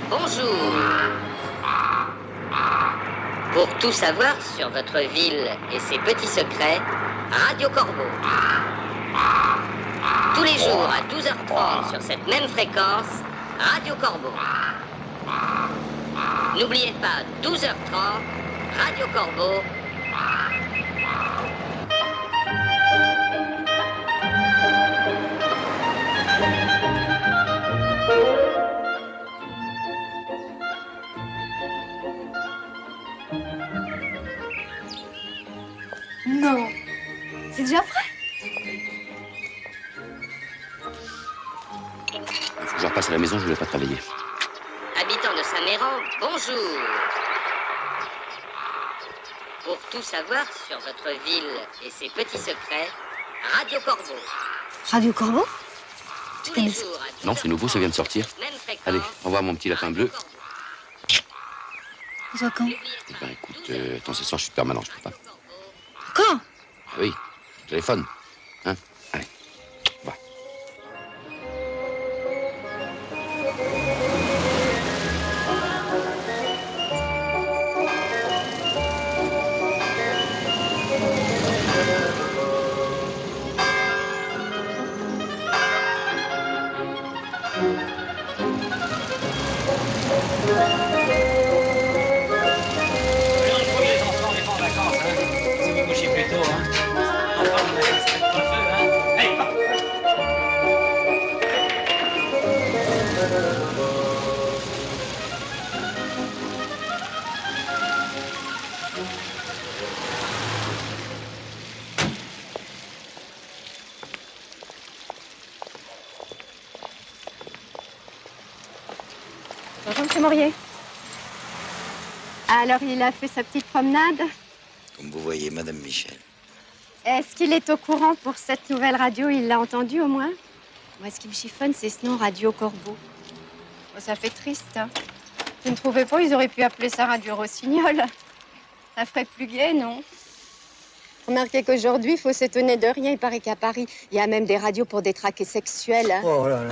Bonjour. Pour tout savoir sur votre ville et ses petits secrets, Radio Corbeau. Tous les jours à 12h30 sur cette même fréquence, Radio Corbeau. N'oubliez pas, 12h30, Radio Corbeau. Non. C'est déjà prêt? Il faut que je repasse à la maison, je voulais pas travailler. Habitants de Saint-Méran, bonjour. Pour tout savoir sur votre ville et ses petits secrets, Radio Corbeau. Radio Corbeau? Tous les jours à Non, c'est nouveau, ça vient de sortir. même fréquence, Allez, au revoir mon petit lapin bleu. On se voit quand? Eh ben écoute, attends, ce soir je suis permanent, je peux pas. Quand? Ah oui, téléphone. Hein? Allez, va. Bonjour, M. Maurier. Alors, il a fait sa petite promenade. Comme vous voyez, Madame Michel. Est-ce qu'il est au courant pour cette nouvelle radio? Il l'a entendu au moins? Moi, ce qui me chiffonne, c'est ce nom, Radio Corbeau. Oh, ça fait triste, hein. Vous ne trouvez pas, ils auraient pu appeler ça Radio Rossignol. Ça ferait plus gai, non? Remarquez qu'aujourd'hui, il faut s'étonner de rien. Il paraît qu'à Paris, il y a même des radios pour détraquer sexuels. Hein. Oh là là.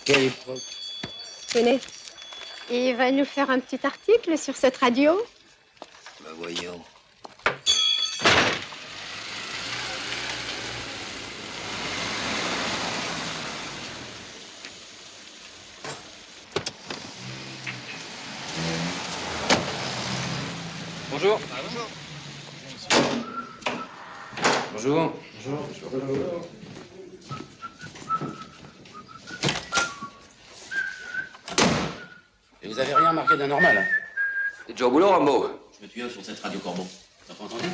Quelle époque. Tenez, il va nous faire un petit article sur cette radio. Ben voyons. Bonjour. Bonjour. Bonjour. Vous avez rien remarqué d'anormal, hein? T'es déjà au boulot, Rambo? Je me tuyau sur cette radio Corbeau. T'as pas entendu?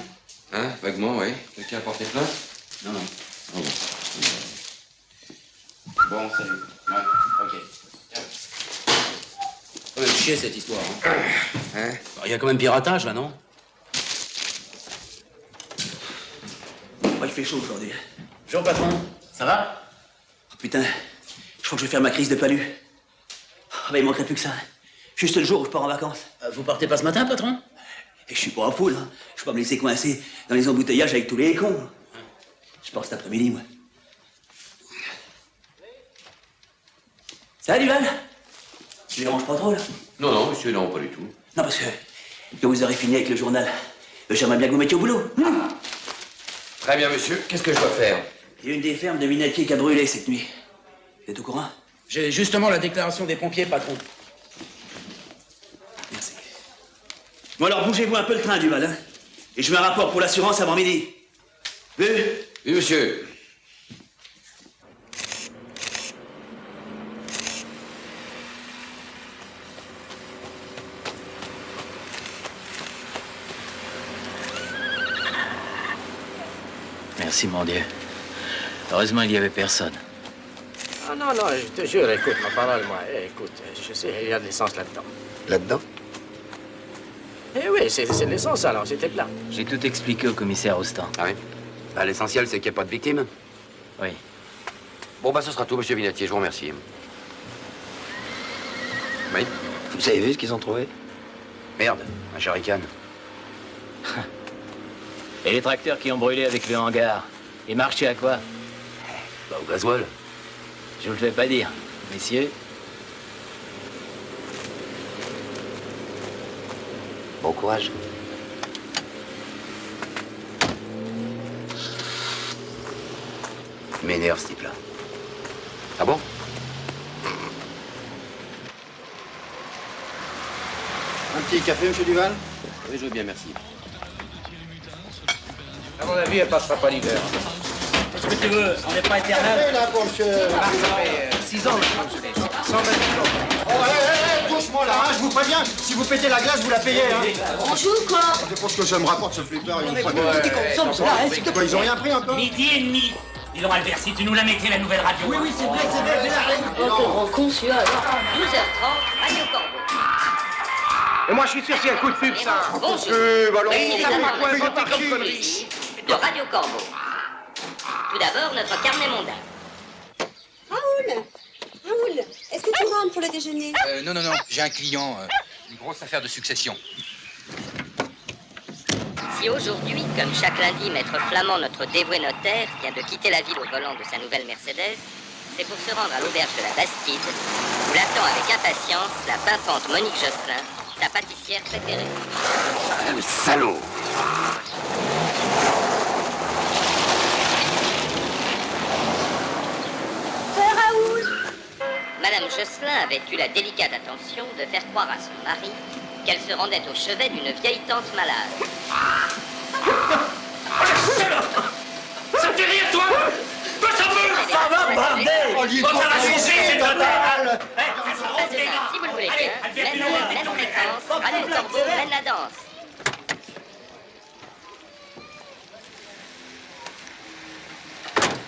Hein, vaguement, oui. Quelqu'un a porté plainte? Non, non. Oh, bon. Bon, salut. Ouais, ok. Faut même chier, cette histoire, hein? Hein? Il y a quand même piratage, là, non? Moi, il fait chaud aujourd'hui. Bonjour, patron. Ça va? Oh, putain, je crois que je vais faire ma crise de palu. Ah, bah, il manquerait plus que ça. Juste le jour où je pars en vacances. Vous partez pas ce matin, patron? Et je suis pas en foule, hein. Je peux pas me laisser coincer dans les embouteillages avec tous les cons. Je pars cet après-midi, moi. Ça va, Duval? Je les dérange pas trop, là? Non, non, monsieur, non, pas du tout. Non, parce que quand vous aurez fini avec le journal, j'aimerais bien que vous mettiez au boulot. Très bien, monsieur. Qu'est-ce que je dois faire? Il y a une des fermes de Minatier qui a brûlé cette nuit. Vous êtes au courant? J'ai justement la déclaration des pompiers, patron. Merci. Bon, alors bougez-vous un peu le train, Duval, hein? Et je mets un rapport pour l'assurance avant midi. Vu? Oui, monsieur. Merci, mon Dieu. Heureusement, il n'y avait personne. Ah non, non, je te jure, écoute ma parole, moi. Écoute, je sais, il y a de l'essence là-dedans. Là-dedans? Eh oui, c'est de l'essence alors, c'était plat. J'ai tout expliqué au commissaire Rostand. Ah oui? Bah, l'essentiel, c'est qu'il n'y a pas de victime. Oui. Bon, bah, ce sera tout, monsieur Vinatier. Je vous remercie. Oui? Vous avez vu ce qu'ils ont trouvé? Merde, un jerrycan. Et les tracteurs qui ont brûlé avec le hangar, ils marchaient à quoi? Bah, au gasoil. Je vous le fais pas dire. Messieurs, Bon courage. Il m'énerve, ce type-là. Ah bon? Un petit café, monsieur Duval? Oui, je veux bien, merci. À mon avis, elle passera pas l'hiver. Qu'est-ce que tu veux? On n'est pas éternel. Café, là, pour monsieur... Ça fait 6 ans, je crois que je l'ai. 120 kilos. Oh, doucement, là, hein, je vous préviens. Si vous pétez la glace, vous la payez, hein. Bonjour, quoi. C'est pour ce que ça me rapporte, ce flipper. Ils ont rien pris, encore. Midi et demi. Dis donc, Albert, si tu nous la mettais, la nouvelle radio. Oui, C'est vrai, Oh, con, celui-là. 12h30, Radio Corbeau. Et moi, je suis sûr qu'il y a un coup de pub, ça. Bonjour. Voici les informations de Radio Corbeau. Tout d'abord, notre carnet mondain. Raoul, est-ce que tu rentres pour le déjeuner? Non, j'ai un client, une grosse affaire de succession. Si aujourd'hui, comme chaque lundi, Maître Flamand, notre dévoué notaire, vient de quitter la ville au volant de sa nouvelle Mercedes, c'est pour se rendre à l'auberge de la Bastide, où l'attend avec impatience la pimpante Monique Josselin, sa pâtissière préférée. Ah, le salaud! Madame Josselin avait eu la délicate attention de faire croire à son mari qu'elle se rendait au chevet d'une vieille tante malade. Ça te fait rire, toi? Toi, ça peut! Ça va, bordel! On va la changer, c'est total! Si vous le voulez bien, même heure, même fréquence, Radio Corbeau mène la danse.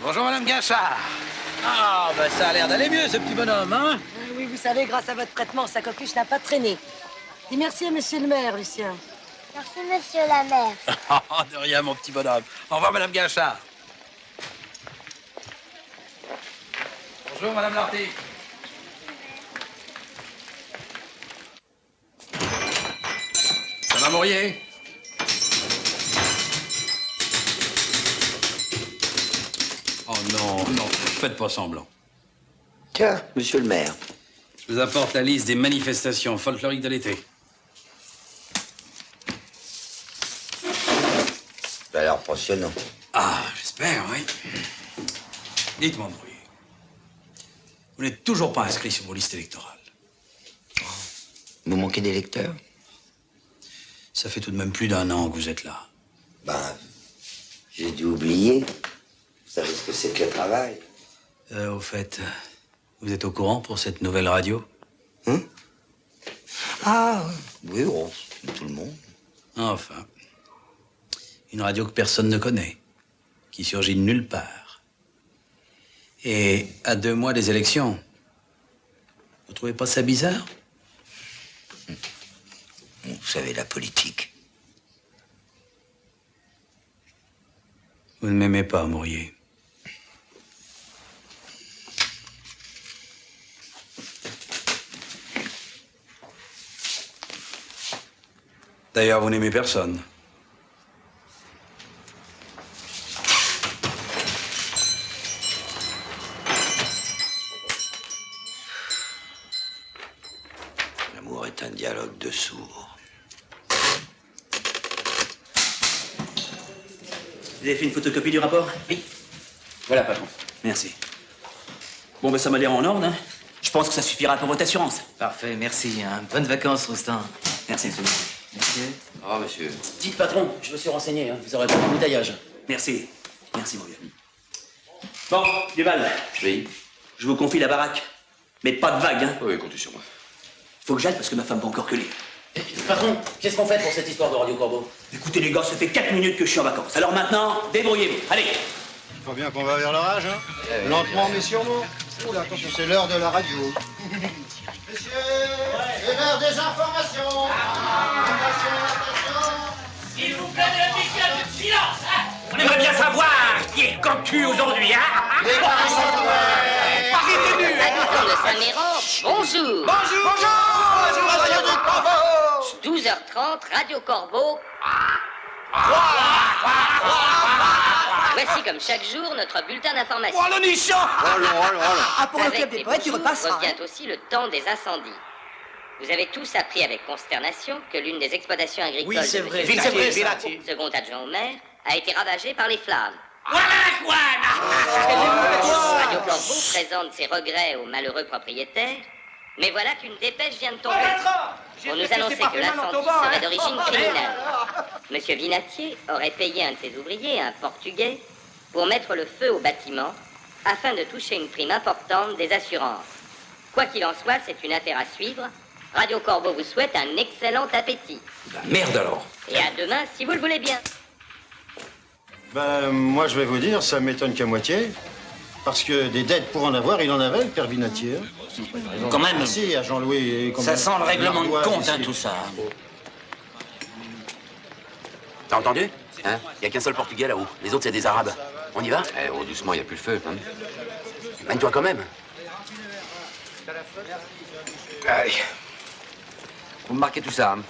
Bonjour, Madame Guinchard. Ah, ben ça a l'air d'aller mieux, ce petit bonhomme, hein? Oui, vous savez, grâce à votre traitement, sa coquille n'a pas traîné. Dis merci à monsieur le maire, Lucien. Merci, monsieur la mère. De rien, mon petit bonhomme. Au revoir, Madame Guinchard. Bonjour, Madame Lartigue. Ça va, Maurier? Oh non, faites pas semblant. Tiens, monsieur le maire. Je vous apporte la liste des manifestations folkloriques de l'été. Ça a l'air passionnant. Ah, j'espère, oui. Dites-moi, Maurier. Vous n'êtes toujours pas inscrit sur vos listes électorales. Vous manquez d'électeurs? Ça fait tout de même plus d'1 an que vous êtes là. Ben, j'ai dû oublier. Vous savez ce que c'est que le travail? Au fait, vous êtes au courant pour cette nouvelle radio? Ah, oui, oh, tout le monde. Enfin. Une radio que personne ne connaît, qui surgit de nulle part. Et à 2 mois des élections. Vous trouvez pas ça bizarre? Vous savez, la politique. Vous ne m'aimez pas, Maurier. D'ailleurs, vous n'aimez personne. L'amour est un dialogue de sourds. Vous avez fait une photocopie du rapport? Oui. Voilà, patron. Merci. Bon, ben ça m'a l'air en ordre, hein. Je pense que ça suffira pour votre assurance. Parfait, merci. Hein. Bonnes vacances, Roustan. Merci, monsieur. Monsieur. Au revoir, monsieur. Dites, patron, je me suis renseigné, hein. Vous aurez pas d'embouteillage. Merci. Merci, mon vieux. Bon, Duval. Oui. Je vous confie la baraque. Mais pas de vague, hein. Oui, comptez sur moi. Faut que j'aille parce que ma femme va encore gueuler. Patron, qu'est-ce qu'on fait pour cette histoire de Radio Corbeau? Écoutez, les gars, ça fait 4 minutes que je suis en vacances. Alors maintenant, débrouillez-vous. Allez. Il faut bien qu'on va vers l'orage, hein. Lentement mais sûrement. Oula, attention, c'est l'heure de la radio. Messieurs, c'est l'heure des informations. Attention, attention. S'il vous plaît, mesdames, messieurs, un peu de silence, hein. On aimerait bien savoir qui est le cocu aujourd'hui, hein. Les paris sont ouverts. Paris tenu, Habitant de Saint-Méran, bonjour. Bonjour. Bonjour, Radio du Corbeau. 12h30, Radio Corbeau. Voici comme chaque jour notre bulletin d'information. Oh, le nichon. Ah, pour le Avec club des les poètes, tu beaux jours repasseras. revient aussi le temps des incendies. Vous avez tous appris avec consternation que l'une des exploitations agricoles Oui, c'est de vrai, M. c'est vrai, Vinatier, Vinatier. second adjoint au maire, a été ravagée par les flammes. Voilà quoi. Radio Corbeau présente ses regrets aux malheureux propriétaires, mais voilà qu'une dépêche vient de tomber. On nous annonçait que l'incendie serait d'origine criminelle. Monsieur Vinatier aurait payé un de ses ouvriers, un Portugais, pour mettre le feu au bâtiment afin de toucher une prime importante des assurances. Quoi qu'il en soit, c'est une affaire à suivre. Radio Corbeau vous souhaite un excellent appétit. Merde alors. Et à demain, si vous le voulez bien. Ben, moi, je vais vous dire, ça m'étonne qu'à moitié. Parce que des dettes pour en avoir, il en avait, le père Vinatier. Quand même. Merci à Jean-Louis. Ça sent le règlement de compte, hein, tout ça. T'as entendu? Hein? Y a qu'un seul Portugais là-haut. Les autres, c'est des Arabes. On y va? Eh, oh, doucement, y a plus le feu. Hein? Mène-toi quand même. Allez. Vous me marquez tout ça. Hein?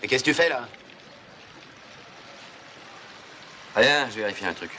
Mais qu'est-ce que tu fais là? Rien, je vérifie un truc.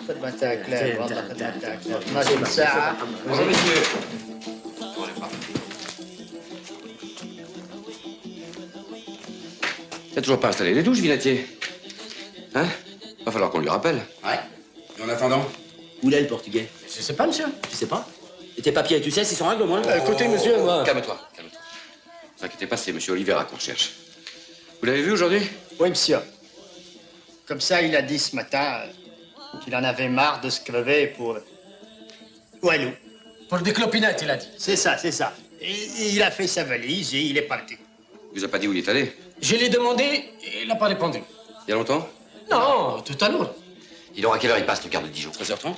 خدمتك لا والله خدمتك 12 ساعة. Bonjour monsieur. T'as toujours pas installé les douches, Vinatier? Hein? Va falloir qu'on lui rappelle. Ouais. Et en attendant? Où est le Portugais? Je sais pas, monsieur. Tu sais pas? Et tes papiers, tu sais s'ils sont en règle au moins? Écoutez, monsieur, moi. Calme-toi, calme-toi. Ne vous inquiétez pas, c'est monsieur Olivera qu'on cherche. Vous l'avez vu aujourd'hui? Oui, monsieur. Comme ça, il a dit ce matin qu'il en avait marre de se crever pour... Walou. Pour des clopinettes, il a dit. C'est ça, c'est ça. Et il a fait sa valise et il est parti. Il vous a pas dit où il est allé? Je l'ai demandé et il n'a pas répondu. Il y a longtemps? Non, tout à l'heure. Il aura quelle heure il passe, le quart de Dijon? 13h30?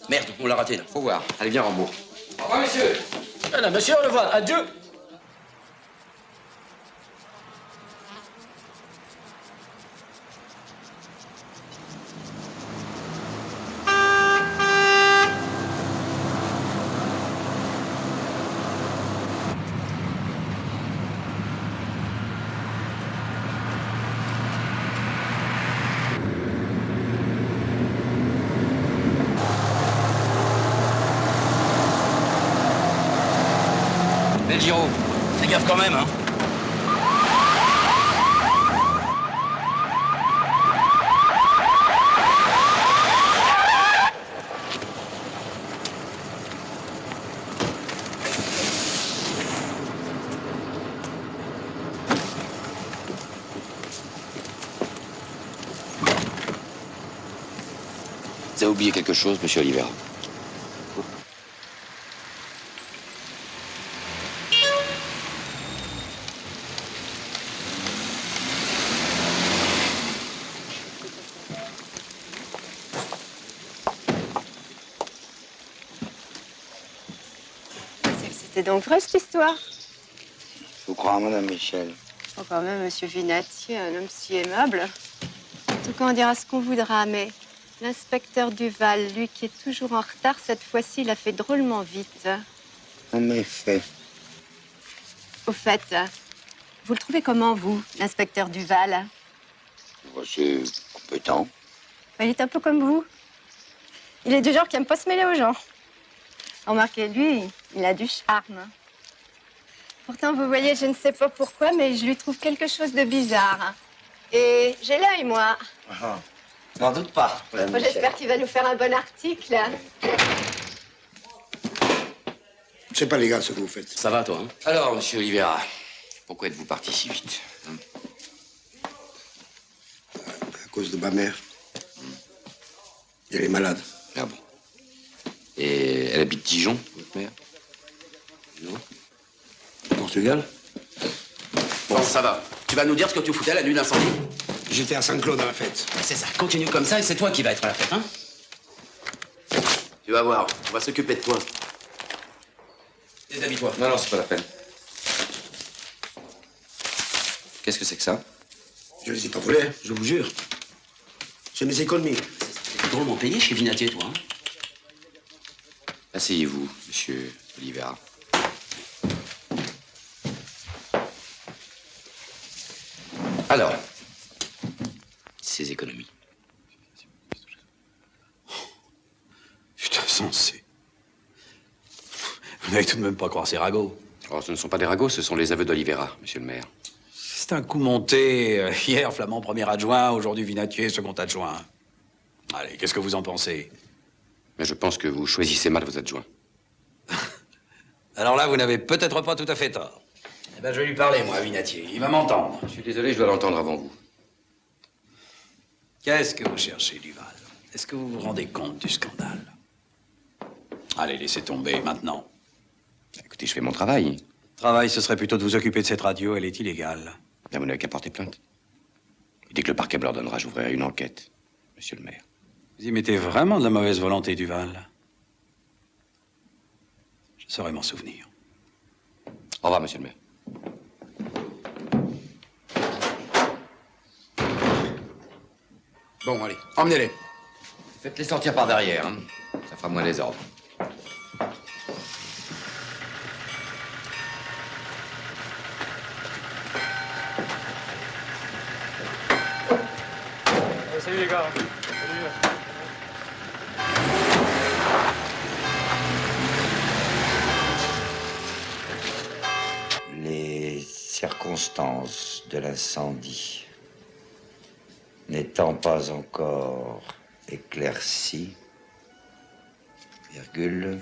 Merde, on l'a raté là. Faut voir. Allez, viens, Rambo. Au revoir, monsieur. Voilà, monsieur, au revoir. Adieu. le Giro. Fais gaffe quand même, hein. Vous avez oublié quelque chose, monsieur Oliveira? C'est donc vrai, cette histoire? Je vous crois, madame Michel. Oh, quand même, monsieur Vinatier, un homme si aimable. En tout cas, on dira ce qu'on voudra, mais l'inspecteur Duval, lui qui est toujours en retard, cette fois-ci, il a fait drôlement vite. En effet. Au fait, vous le trouvez comment, vous, l'inspecteur Duval? C'est compétent. Il est un peu comme vous. Il est du genre qui aime pas se mêler aux gens. Remarquez, lui, il a du charme. Pourtant, vous voyez, je ne sais pas pourquoi, mais je lui trouve quelque chose de bizarre. Et j'ai l'œil, moi. N'en doute pas, madame Moi, Michel. j'espère qu'il va nous faire un bon article. Je sais pas, les gars, ce que vous faites. Ça va, toi, hein? Alors, monsieur Oliveira, pourquoi êtes-vous parti si vite, hein? À cause de ma mère. Elle est malade. Ah bon? Et elle habite Dijon, votre mère? Non? Portugal? Bon, ça va. Tu vas nous dire ce que tu foutais la nuit d'incendie? J'étais à Saint-Claude à la fête. C'est ça. Continue comme ça et c'est toi qui vas être à la fête, hein? Tu vas voir. On va s'occuper de toi. Déshabille-toi. Non, non, c'est pas la peine. Qu'est-ce que c'est que ça? Je les ai pas volés, je vous jure. C'est mes économies. T'es drôlement payé chez Vinatier, toi, hein? Asseyez-vous, monsieur Oliveira. Alors, ces économies. Putain, sensé. Vous n'allez tout de même pas croire ces ragots. Oh, ce ne sont pas des ragots, ce sont les aveux d'Oliveira, monsieur le maire. C'est un coup monté. Hier, Flamand, premier adjoint. Aujourd'hui, Vinatier, second adjoint. Allez, qu'est-ce que vous en pensez? Mais je pense que vous choisissez mal vos adjoints. Alors là, vous n'avez peut-être pas tout à fait tort. Eh ben, je vais lui parler, moi, à Vinatier. Il va m'entendre. Je suis désolé, je dois l'entendre avant vous. Qu'est-ce que vous cherchez, Duval? Est-ce que vous vous rendez compte du scandale? Allez, laissez tomber, maintenant. Écoutez, je fais mon travail. Travail, ce serait plutôt de vous occuper de cette radio. Elle est illégale. Bien, vous n'avez qu'à porter plainte. Et dès que le parquet me l'ordonnera, j'ouvrirai une enquête, monsieur le maire. Vous y mettez vraiment de la mauvaise volonté, Duval. Je saurai m'en souvenir. Au revoir, monsieur le maire. Bon, allez, emmenez-les. Faites-les sortir par derrière, hein. Ça fera moins les ordres. Salut les gars. Les circonstances de l'incendie n'étant pas encore éclaircies, virgule,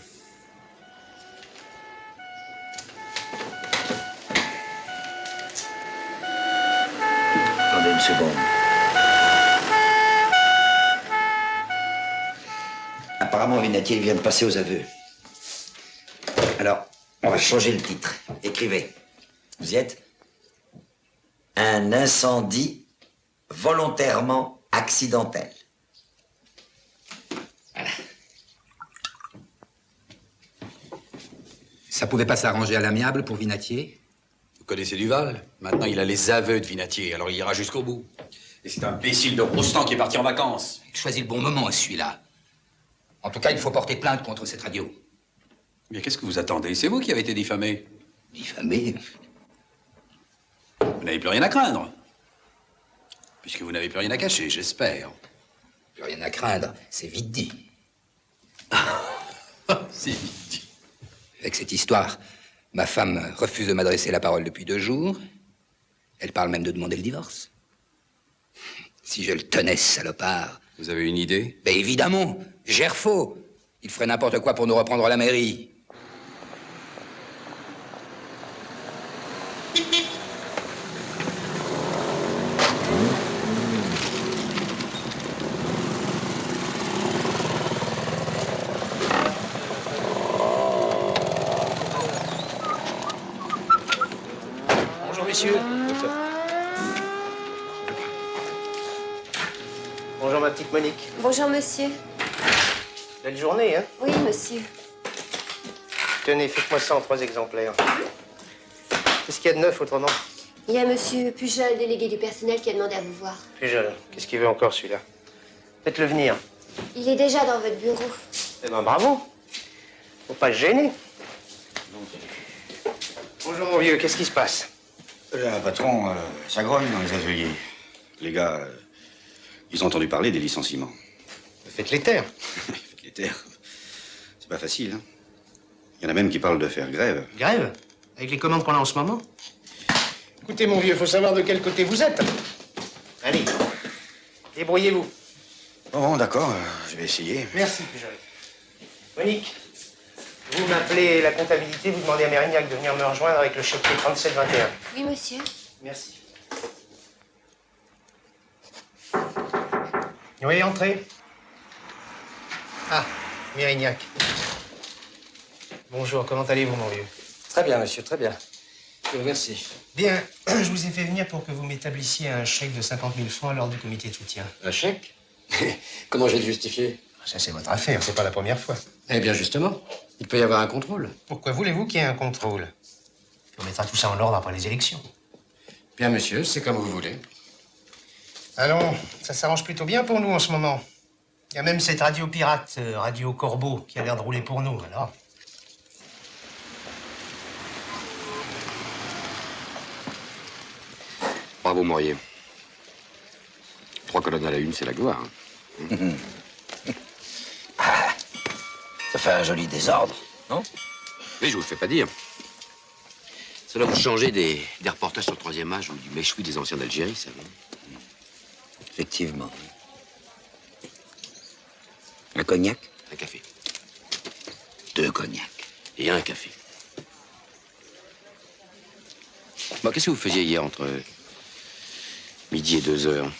attendez une seconde. Apparemment, Vinatier vient de passer aux aveux. Alors, on va changer le titre. Écrivez. Vous y êtes? Un incendie volontairement accidentel. Voilà. Ça pouvait pas s'arranger à l'amiable pour Vinatier? Vous connaissez Duval? Maintenant, il a les aveux de Vinatier, alors il ira jusqu'au bout. Et c'est un imbécile de Roustan qui est parti en vacances. Il choisit le bon moment, celui-là. En tout cas, il faut porter plainte contre cette radio. Mais qu'est-ce que vous attendez? C'est vous qui avez été diffamé. Diffamé? Vous n'avez plus rien à craindre. Puisque vous n'avez plus rien à cacher, j'espère. Plus rien à craindre, c'est vite dit. C'est vite dit. Avec cette histoire, Ma femme refuse de m'adresser la parole depuis 2 jours. Elle parle même de demander le divorce. Si je le tenais, ce salopard... Vous avez une idée? Ben évidemment, Gerfaux. Il ferait n'importe quoi pour nous reprendre la mairie. Bonjour, messieurs. Bonjour, ma petite Monique. Bonjour, monsieur. Belle journée, hein? Oui, monsieur. Tenez, faites-moi ça en 3 exemplaires. Qu'est-ce qu'il y a de neuf, autrement? Il y a monsieur Pujol, délégué du personnel, qui a demandé à vous voir. Pujol, qu'est-ce qu'il veut encore, celui-là? Faites-le venir. Il est déjà dans votre bureau. Eh ben, bravo. Faut pas se gêner. Bonjour, mon vieux, qu'est-ce qui se passe? Là, patron, ça grogne dans les ateliers. Les gars, ils ont entendu parler des licenciements. Faites les taire. Faites les taire. C'est pas facile, hein. Il y en a même qui parlent de faire grève. Grève? Avec les commandes qu'on a en ce moment? Écoutez, mon vieux, faut savoir de quel côté vous êtes. Allez, débrouillez-vous. Bon, d'accord, je vais essayer. Merci, Pujol. Monique, vous m'appelez la comptabilité, vous demandez à Mérignac de venir me rejoindre avec le chéquier 3721. Oui, monsieur. Merci. Oui, entrez. Ah, Mérignac. Bonjour, comment allez-vous, mon vieux? Très bien, monsieur, très bien. Je vous remercie. Bien, je vous ai fait venir pour que vous m'établissiez un chèque de 50 000 francs lors du comité de soutien. Un chèque? Comment j'ai le justifier? Ça, c'est votre affaire, c'est pas la première fois. Eh bien, justement, il peut y avoir un contrôle. Pourquoi voulez-vous qu'il y ait un contrôle? On mettra tout ça en ordre après les élections. Bien, monsieur, c'est comme vous voulez. Allons, ça s'arrange plutôt bien pour nous en ce moment. Il y a même cette radio pirate, Radio Corbeau, qui a l'air de rouler pour nous, alors. Bravo, Morier. 3 colonnes à la une, c'est la gloire. Hein. Ça fait un joli désordre, non? Oui, je vous le fais pas dire. Cela vous changez des reportages sur le 3e âge ou du méchoui des anciens d'Algérie, ça, non? Effectivement. Un cognac? Un café. 2 cognacs. Et un café. Bon, qu'est-ce que vous faisiez hier entre midi et 2 heures?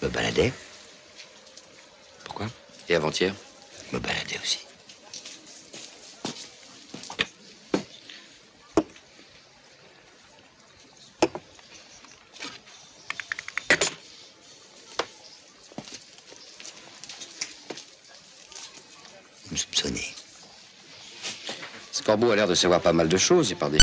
Me baladais. Pourquoi? Et avant-hier? Me baladais aussi. Vous me soupçonnez. Ce corbeau a l'air de savoir pas mal de choses et par des